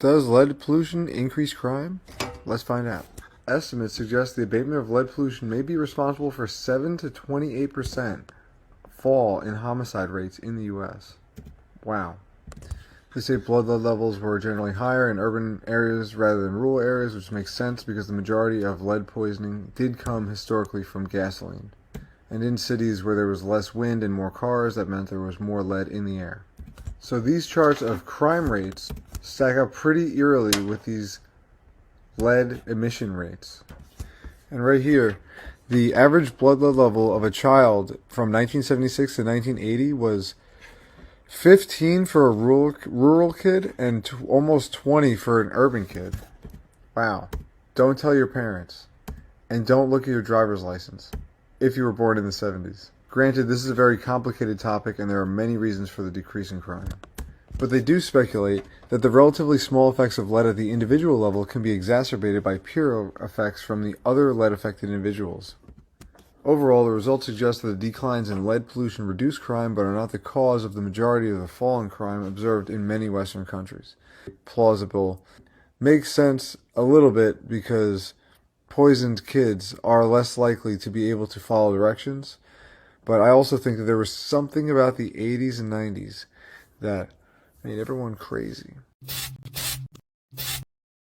Does lead pollution increase crime? Let's find out. Estimates suggest the abatement of lead pollution may be responsible for 7 to 28% fall in homicide rates in the U.S. Wow. They say blood lead levels were generally higher in urban areas rather than rural areas, which makes sense because the majority of lead poisoning did come historically from gasoline. And in cities where there was less wind and more cars, that meant there was more lead in the air. So these charts of crime rates stack up pretty eerily with these lead emission rates. And right here, the average blood lead level of a child from 1976 to 1980 was 15 for a rural kid and almost 20 for an urban kid. Wow. Don't tell your parents. And don't look at your driver's license if you were born in the 70s. Granted, this is a very complicated topic and there are many reasons for the decrease in crime. But they do speculate that the relatively small effects of lead at the individual level can be exacerbated by peer effects from the other lead-affected individuals. Overall, the results suggest that the declines in lead pollution reduce crime but are not the cause of the majority of the fall in crime observed in many Western countries. Plausible. Makes sense a little bit because poisoned kids are less likely to be able to follow directions, but I also think that there was something about the 80s and 90s that made everyone crazy.